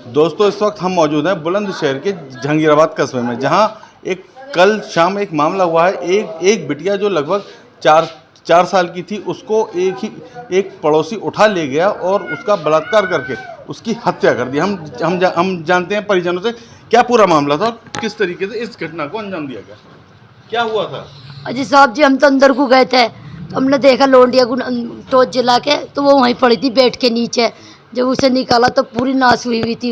दोस्तों इस वक्त हम मौजूद हैं बुलंदशहर के जहांगीराबाद कस्बे में, जहां एक कल शाम एक मामला हुआ है। एक बिटिया जो लगभग चार साल की थी, उसको एक पड़ोसी उठा ले गया और उसका बलात्कार करके उसकी हत्या कर दी। हम जानते हैं परिजनों से क्या पूरा मामला था और किस तरीके से इस घटना को अंजाम दिया गया, क्या हुआ था। अजी साहब जी, हम तो अंदर को गए थे तो हमने देखा लोंडिया को टॉर्च जला के, तो वो वहीं पड़ी थी बेड के नीचे। जब उसे निकाला तो पूरी नाश हुई थी।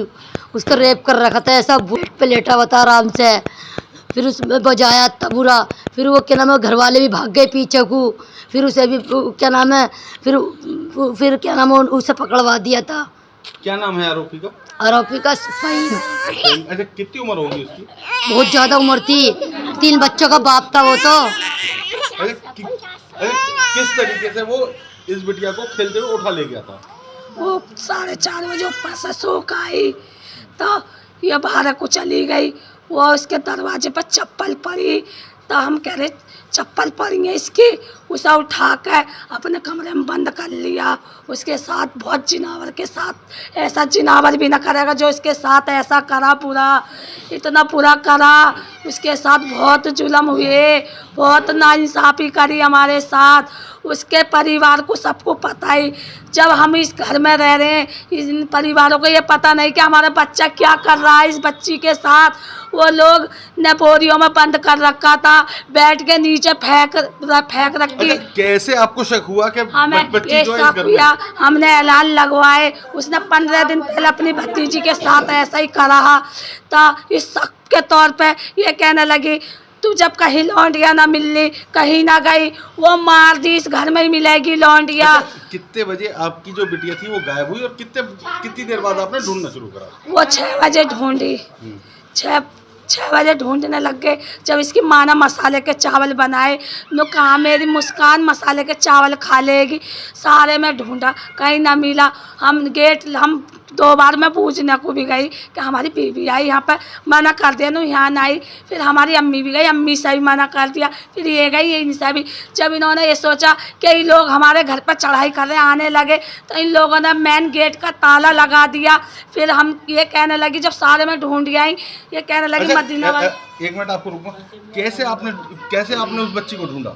उसका रेप कर रखा था, ऐसा बेड पे लेटा हुआ था आराम से। फिर उसमें बजाया तबूरा। फिर वो क्या नाम है, घर वाले भी भाग गए पीछे को। फिर उसे भी क्या नाम है, फिर क्या नाम है, उसे पकड़वा दिया था। क्या नाम है आरोपी का। आरोपी का फहीम। अच्छा, कितनी उम्र होगी उसकी। बहुत ज़्यादा उम्र थी, 3 बच्चों का बाप था वो तो। किस तरीके से वो इस बिटिया को खेलते हुए उठा ले गया था। वो 4:30 बजे ऊपर से सो के आई तो ये बाहर को चली गई। वो उसके दरवाजे पर चप्पल पड़ी तो हम कह रहे चप्पल पड़ी है इसकी। उसे उठा कर अपने कमरे में बंद कर लिया। उसके साथ बहुत जिनावर के साथ ऐसा जिनावर भी ना करेगा जो इसके साथ ऐसा करा, पूरा इतना पूरा करा। उसके साथ बहुत जुल्म हुए, बहुत नाइंसाफ़ी करी हमारे साथ। उसके परिवार को सबको पता है। जब हम इस घर में रह रहे हैं, इन परिवारों को ये पता नहीं कि हमारा बच्चा क्या कर रहा है इस बच्ची के साथ। वो लोग ने बोरियों में बंद कर रखा था, बेड के नीचे फेंक रखी। अच्छा, कैसे आपको शक हुआ कि हमें बच्ची ये जो है इस शक घर में। हुआ, हमने ऐलान लगवाए। उसने 15 दिन पहले अपनी भतीजी के साथ ऐसा ही करा। तो इस शक के तौर पे ये कहने लगी तू जब कहीं लौंडिया ना मिलनी, कहीं ना गई, वो मार दी, इस घर में ही मिलेगी लौंडिया। अच्छा, कितने बजे आपकी जो बिटिया थी वो गायब हुई और कितनी देर बाद आपने ढूंढना शुरू करा। वो 6 बजे ढूंढी। 6 बजे ढूंढने लग गए। जब इसकी माँ ने मसाले के चावल बनाए, नो कहा मेरी मुस्कान मसाले के चावल खा लेगी। सारे में ढूंढा, कहीं ना मिला। हम 2 बार मैं पूछने को भी गई कि हमारी बीवी आई यहाँ पर, मना कर दिया नो यहाँ ना आई। फिर हमारी अम्मी भी गई, अम्मी से भी मना कर दिया। फिर ये गई इनसे भी। जब इन्होंने ये सोचा कि ये लोग हमारे घर पर चढ़ाई कर रहे आने लगे, तो इन लोगों ने मेन गेट का ताला लगा दिया। फिर हम ये कहने लगी, जब सारे में ढूंढ आई, ये कहने लगी अच्छा, मदीना वाली। एक मिनट आपको रुको। कैसे आपने उस बच्ची को ढूंढा।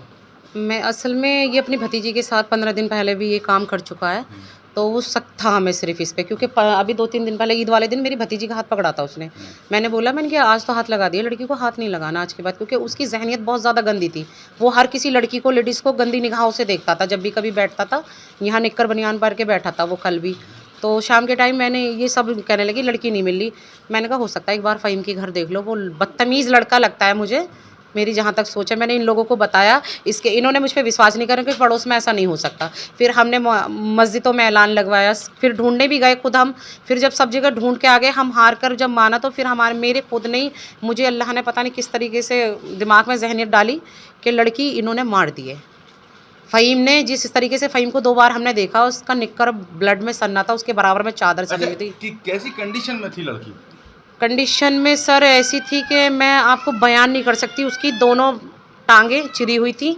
मैं असल में ये अपनी भतीजी के साथ 15 दिन पहले भी ये काम कर चुका है। तो वो शक था हमें सिर्फ इस पे, क्योंकि अभी 2-3 दिन पहले ईद वाले दिन मेरी भतीजी का हाथ पकड़ा था उसने। मैंने कहा आज तो हाथ लगा दिया, लड़की को हाथ नहीं लगाना आज के बाद, क्योंकि उसकी जहनियत बहुत ज़्यादा गंदी थी। वो हर किसी लड़की को, लेडीज़ को गंदी निगाहों से देखता था। जब भी कभी बैठता था, यहाँ निक्कर बनियान पहन के बैठा था वो कल भी। तो शाम के टाइम मैंने ये सब कहने लगी लड़की नहीं मिल रही। मैंने कहा हो सकता है एक बार फ़हीम के घर देख लो, वो बदतमीज़ लड़का लगता है मुझे, मेरी जहाँ तक सोच है। मैंने इन लोगों को बताया, इन्होंने मुझ पे विश्वास नहीं करा कि पड़ोस में ऐसा नहीं हो सकता। फिर हमने मस्जिदों में ऐलान लगवाया, फिर ढूंढने भी गए खुद हम। फिर जब सब जगह ढूंढ के आ गए, हम हार कर जब माना, तो फिर मेरे खुद नहीं, मुझे अल्लाह ने पता नहीं किस तरीके से दिमाग में जहनियत डाली कि लड़की इन्होंने मार दी है। फ़हीम ने जिस तरीके से, फ़हीम को 2 बार हमने देखा, उसका निक्कर ब्लड में सन्ना था, उसके बराबर में चादर चली हुई थी। कि कैसी कंडीशन में थी लड़की। कंडीशन में सर ऐसी थी कि मैं आपको बयान नहीं कर सकती। उसकी दोनों टांगें चिरी हुई थी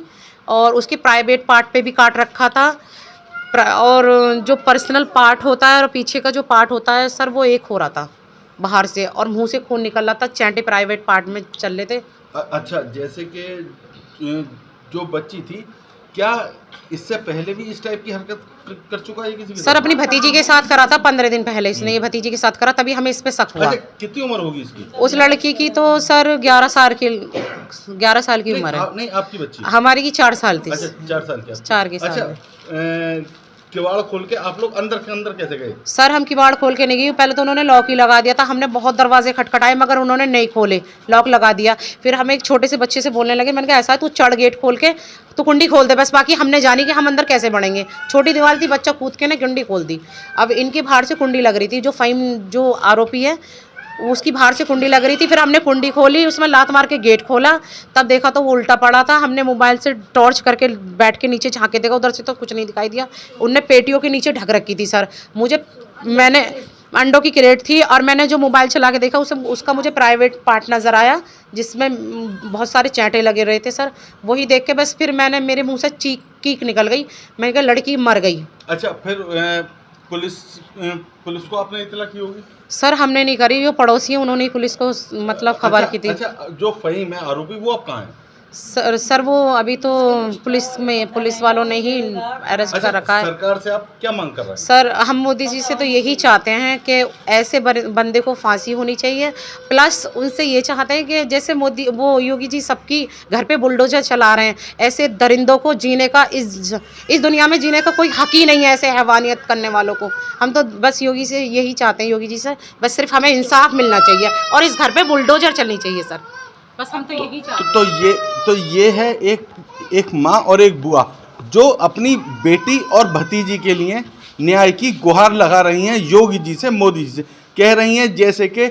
और उसके प्राइवेट पार्ट पे भी काट रखा था। और जो पर्सनल पार्ट होता है और पीछे का जो पार्ट होता है सर, वो एक हो रहा था बाहर से, और मुंह से खून निकल रहा था। चैंटे प्राइवेट पार्ट में चल रहे थे। अच्छा, जैसे कि जो बच्ची थी, क्या इससे पहले भी इस टाइप की हरकत कर चुका है किसी के सर साथ? अपनी भतीजी के साथ करा था 15 दिन पहले इसने, ये भतीजी के साथ करा, तभी हमें इस पे शक हुआ। अच्छा, कितनी उम्र होगी इसकी। उस लड़की की तो सर 11 साल की उम्र है। नहीं, आपकी बच्ची। हमारी की 4 साल थी। अच्छा, 4 साल की। 4 के साल। अच्छा, किवाड़ खोल के आप लोग अंदर कैसे गए। सर हम किवाड़ खोल के नहीं गए, पहले तो उन्होंने लॉक ही लगा दिया था। हमने बहुत दरवाजे खटखटाए मगर उन्होंने नहीं खोले, लॉक लगा दिया। फिर हम एक छोटे से बच्चे से बोलने लगे, मैंने कहा ऐसा है तू चढ़ गेट खोल के, तो कुंडी खोल दे बस, बाकी हमने जानी कि हम अंदर कैसे बढ़ेंगे। छोटी दीवार थी, बच्चा कूद के ने कुंडी खोल दी। अब इनके बाहर से कुंडी लग रही थी, जो फ़हीम जो आरोपी है उसकी बाहर से कुंडी लग रही थी। फिर हमने कुंडी खोली, उसमें लात मार के गेट खोला, तब देखा तो वो उल्टा पड़ा था। हमने मोबाइल से टॉर्च करके बैठ के नीचे झांके देखा, उधर से तो कुछ नहीं दिखाई दिया। उनने पेटियों के नीचे ढक रखी थी सर। मैंने अंडों की क्रेट थी और मैंने जो मोबाइल चला के देखा उसका मुझे प्राइवेट पार्ट नज़र आया, जिसमें बहुत सारे चैंटे लगे रहे थे सर। वही देख के बस फिर मेरे मुँह से कीक निकल गई। मैंने कहा लड़की मर गई। अच्छा, फिर पुलिस को आपने इतला की होगी? सर हमने नहीं करी, जो पड़ोसी हैं उन्होंने पुलिस को मतलब खबर की थी। अच्छा, जो फहीम है आरोपी वो अब कहाँ है? सर वो अभी तो पुलिस वालों ने ही अरेस्ट कर रखा है। सरकार से आप क्या मांग कर रहे हैं? सर हम मोदी जी से तो यही चाहते हैं कि ऐसे बंदे को फांसी होनी चाहिए, प्लस उनसे ये चाहते हैं कि जैसे योगी जी सबकी घर पे बुलडोजर चला रहे हैं, ऐसे दरिंदों को जीने का इस दुनिया में जीने का कोई हक ही नहीं है, ऐसे हैवानियत करने वालों को। हम तो बस योगी से यही चाहते हैं, योगी जी से बस सिर्फ हमें इंसाफ मिलना चाहिए और इस घर पे बुलडोजर चलनी चाहिए सर, बस हम तो यही चाहते हैं। तो ये है एक माँ और एक बुआ जो अपनी बेटी और भतीजी के लिए न्याय की गुहार लगा रही हैं योगी जी से, मोदी जी से। कह रही हैं जैसे कि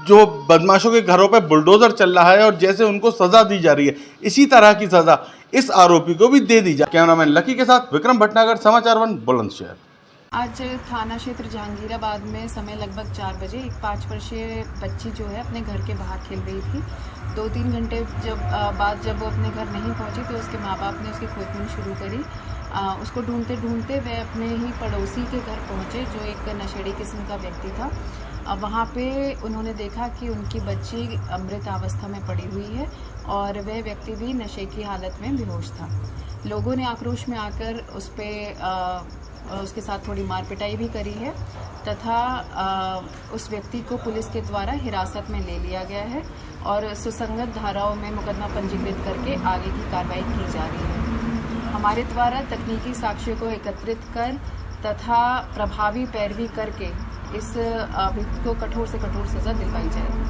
जो बदमाशों के घरों पे बुलडोज़र चल रहा है और जैसे उनको सज़ा दी जा रही है, इसी तरह की सज़ा इस आरोपी को भी दे दी जाए। कैमरामैन लकी के साथ विक्रम भटनागर, समाचार 1 बुलंदशहर। आज थाना क्षेत्र जहांगीराबाद में समय लगभग 4 बजे एक 5 वर्षीय बच्ची जो है अपने घर के बाहर खेल रही थी। 2-3 घंटे बाद जब वो अपने घर नहीं पहुंची तो उसके माँ बाप ने उसकी खोजबीन शुरू करी। उसको ढूंढते ढूंढते वे अपने ही पड़ोसी के घर पहुंचे जो एक नशेड़ी किस्म का व्यक्ति था। वहाँ पे उन्होंने देखा कि उनकी बच्ची अमृत अवस्था में पड़ी हुई है और वह व्यक्ति भी नशे की हालत में बेहोश था। लोगों ने आक्रोश में आकर उसके साथ थोड़ी मार पिटाई भी करी है तथा उस व्यक्ति को पुलिस के द्वारा हिरासत में ले लिया गया है और सुसंगत धाराओं में मुकदमा पंजीकृत करके आगे की कार्रवाई की जा रही है। हमारे द्वारा तकनीकी साक्ष्य को एकत्रित कर तथा प्रभावी पैरवी करके इस अभियुक्त को कठोर से कठोर सजा दिलवाई जाएगी।